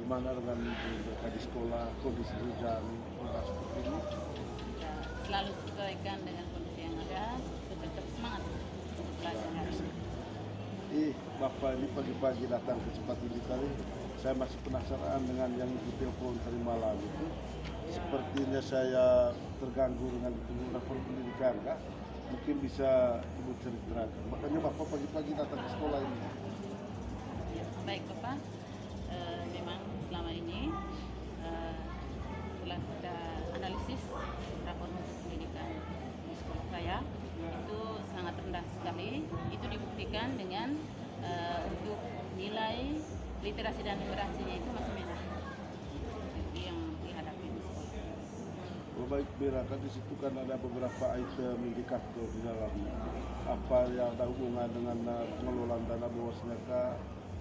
Bagaimana dengan mereka di sekolah, kondisi hujan, seperti ini? Ya, selalu sesuaikan dengan kondisi yang ada, tetap semangat untuk belajar hari ini. Bapak ini pagi-pagi datang ke tempat ini tadi, saya masih penasaran dengan yang Ibu telepon tadi malam itu. Sepertinya saya terganggu dengan itu rapor pendidikan, kah? Mungkin bisa Ibu ceritakan. Makanya Bapak pagi-pagi datang ke sekolah ini. Baik Bapak, memang selama ini setelah kita analisis rapor pendidikan di sekolah saya itu sangat rendah sekali. Itu dibuktikan dengan untuk nilai literasi dan numerasinya itu masih merah. Itu yang dihadapi di sekolah. Baik, Mira, kan di situ kan ada beberapa item indikator di dalamnya. Apa yang ada hubungan dengan pengelolaan dana bosnya kah?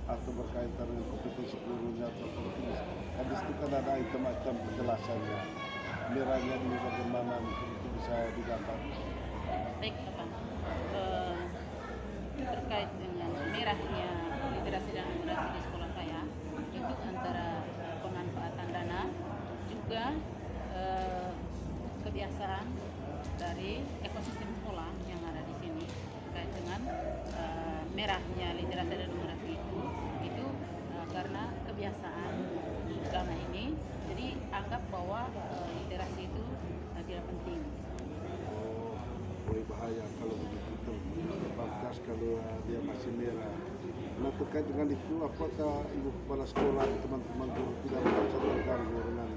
Atau berkaitan dengan kompetensi gurunya atau kompetensi. Kan di situ kan ada item-item penjelasannya. Miranya ini bagaimana mungkin itu bisa digambar. Baik Bapak, terkait dengan merahnya literasi dan numerasi di sekolah saya itu antara pemanfaatan dana juga kebiasaan dari ekosistem sekolah yang ada di sini terkait dengan merahnya literasi dan numerasi itu karena kebiasaan selama ini. Jadi anggap bahwa literasi itu tidak penting. Bahaya kalau begitu terbatas kalau dia masih merah. Nah, terkait dengan itu, apakah ibu kepala sekolah teman-teman guru tidak merasa terganggu dengan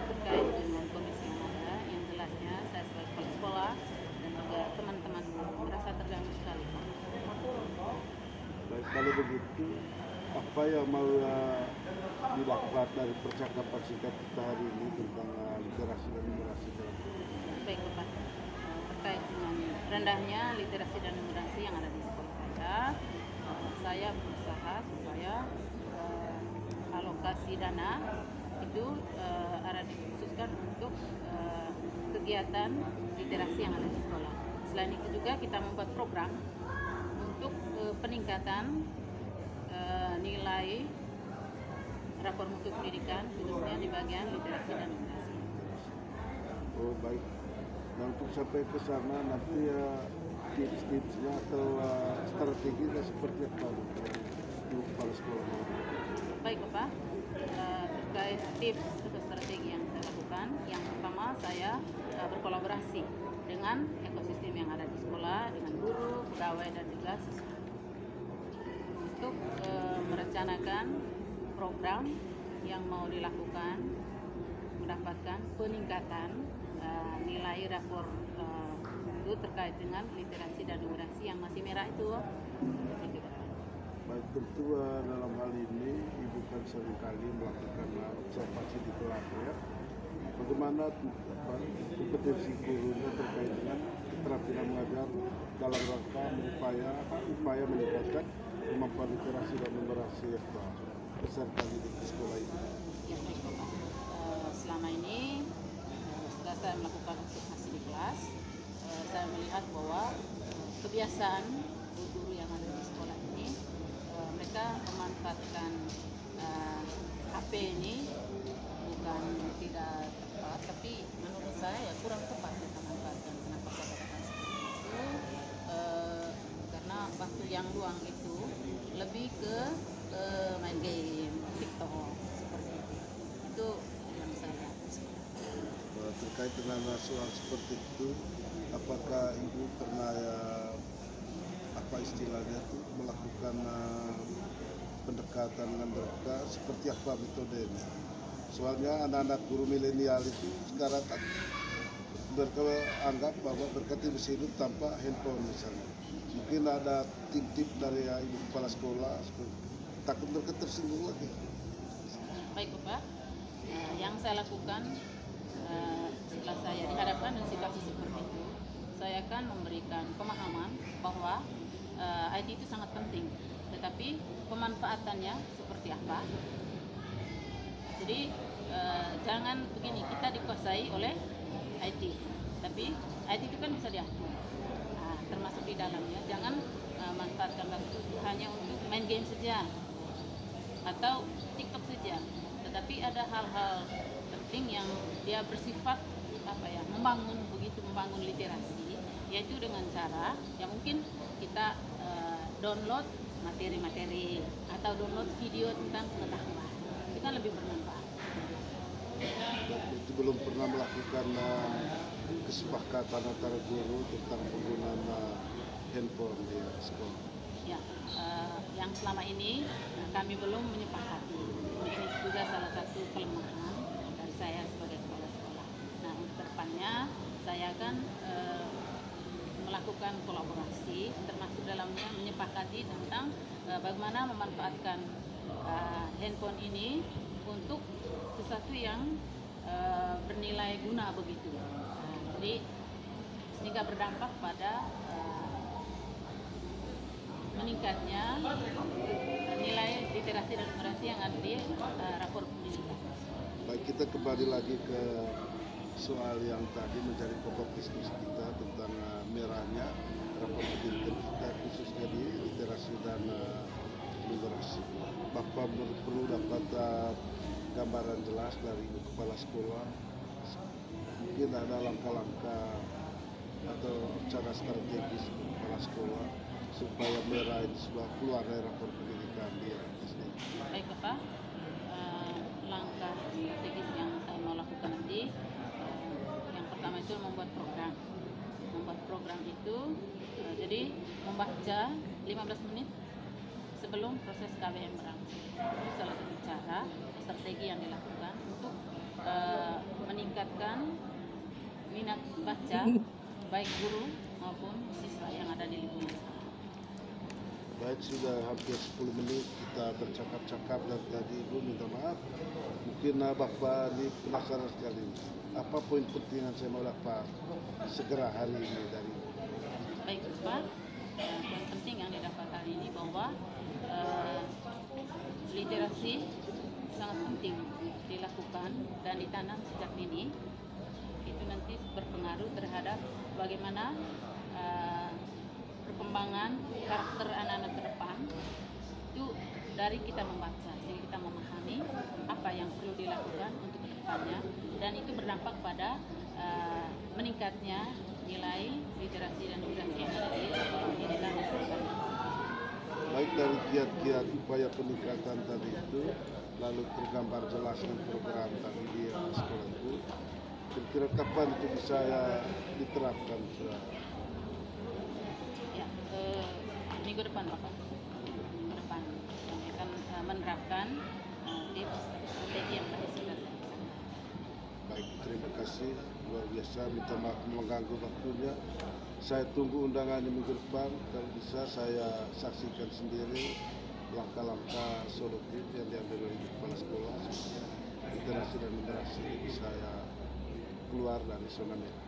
terkait dengan kondisi yang ada, yang jelasnya saya sebagai kepala sekolah dan juga teman-teman merasa terganggu sekali. Baik, kalau begitu apa yang mau dilakukan dari percakapan singkat kita hari ini tentang literasi dan numerasi? Baik Bapak, terkait dengan rendahnya literasi dan numerasi yang ada di sekolah saya berusaha supaya alokasi dana itu ada dikhususkan untuk kegiatan literasi yang ada di sekolah. Selain itu juga kita membuat program untuk peningkatan nilai rapor mutu pendidikan khususnya di bagian literasi dan numerasi. Oh baik, nah untuk sampai ke sana nanti tips-tipsnya atau strateginya seperti apa untuk kepala sekolah? Baik Bapak, terkait tips atau strategi yang saya lakukan, yang pertama saya berkolaborasi dengan ekosistem yang ada di sekolah, dengan guru, pegawai dan juga siswa untuk merencanakan program yang mau dilakukan mendapatkan peningkatan nilai rapor itu terkait dengan literasi dan numerasi yang masih merah itu. Baik, tentu dalam hal ini Ibu kan seringkali melakukan observasi di kelas ya. Bagaimana kompetensi gurunya terkait dengan keterampilan mengajar dalam rangka upaya meningkatkan kemampuan literasi dan numerasi peserta didik di sekolah ini. Ya baik Bapak, selama ini setelah saya melakukan observasi di kelas, saya melihat bahwa kebiasaan guru yang ada di sekolah ini mereka memanfaatkan HP ini bukan tidak tepat, tapi menurut saya ya kurang tepat mereka manfaatkan. Kenapa saya katakan seperti itu? Karena waktu yang luang itu lebih ke main game, TikTok seperti itu. Itu yang saya lihat. Terkait dengan soal seperti itu, apakah Ibu pernah apa istilahnya itu melakukan pendekatan dengan mereka seperti apa metodenya? Soalnya anak-anak guru milenial itu sekarang kan mereka anggap bahwa berkati mesin hidup tanpa handphone misalnya. Mungkin ada tip-tip dari Ibu kepala sekolah takut mereka tersinggung lagi. Baik Bapak, yang saya lakukan setelah saya dihadapkan dengan situasi seperti itu, saya akan memberikan pemahaman bahwa IT itu sangat penting, tetapi pemanfaatannya seperti apa. Jadi jangan begini, kita dikuasai oleh IT, tapi IT itu kan bisa diatur, termasuk di dalamnya. Jangan memanfaatkan waktu itu hanya untuk main game saja atau TikTok saja, tetapi ada hal-hal penting yang dia bersifat membangun literasi, yaitu dengan cara yang mungkin kita download materi-materi atau download video tentang pengetahuan, itu kan lebih bermanfaat. Itu belum pernah melakukan kesepakatan antara guru tentang penggunaan handphone di sekolah. Ya, yang selama ini kami belum menyepakati. Mungkin itu juga salah satu kelemahan dari saya sebagai kepala sekolah. Nah, untuk kedepannya saya akan melakukan kolaborasi, termasuk dalamnya menyepakati tentang bagaimana memanfaatkan handphone ini untuk sesuatu yang bernilai guna begitu. Jadi sehingga berdampak pada meningkatnya nilai literasi dan numerasi yang ada di rapor pendidikan. Baik, kita kembali lagi ke soal yang tadi menjadi pokok diskusi kita tentang merahnya rapor pendidikan kita, khususnya di literasi dan numerasi. Bapak perlu dapat gambaran jelas dari Ibu Kepala Sekolah, mungkin ada langkah-langkah atau cara strategis Kepala Sekolah supaya merah itu sudah keluar dari rapor pendidikan di SD. Baik Bapak, langkah strategis yang saya mau lakukan nanti, yang pertama itu membuat program itu, jadi membaca 15 menit sebelum proses KBM berlangsung. Itu salah satu cara strategi yang dilakukan untuk meningkatkan minat baca baik guru maupun siswa yang ada di lingkungan sekolah. Baik, sudah hampir 10 menit kita bercakap-cakap dan tadi Ibu minta maaf. Mungkin Bapak ini penasaran sekali. Apa poin penting yang saya mau dapat segera hari ini dari Ibu? Baik Bapak, poin penting yang didapat hari ini bahwa literasi sangat penting dilakukan dan ditanam sejak dini. Itu nanti berpengaruh terhadap bagaimana perkembangan karakter anak-anak ke depan itu dari kita membaca, sehingga kita memahami apa yang perlu dilakukan untuk ke depannya, dan itu berdampak pada meningkatnya nilai literasi dan numerasi yang ada di pendidikan nasional. Baik, dari kiat-kiat upaya peningkatan tadi itu lalu tergambar jelas dengan program tadi di sekolah itu, kira-kira kapan itu bisa diterapkan? Ya, minggu depan Bapak, minggu depan kami akan menerapkan tips strategi yang tadi sudah saya sampaikan. Baik, terima kasih, luar biasa, minta maaf mengganggu waktunya. Saya tunggu undangannya minggu depan, kalau bisa saya saksikan sendiri langkah-langkah solutif yang diambil oleh kepala sekolah supaya literasi dan numerasi bisa keluar dari zona merah.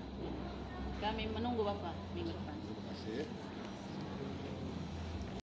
Kami menunggu Bapak minggu depan. Terima kasih.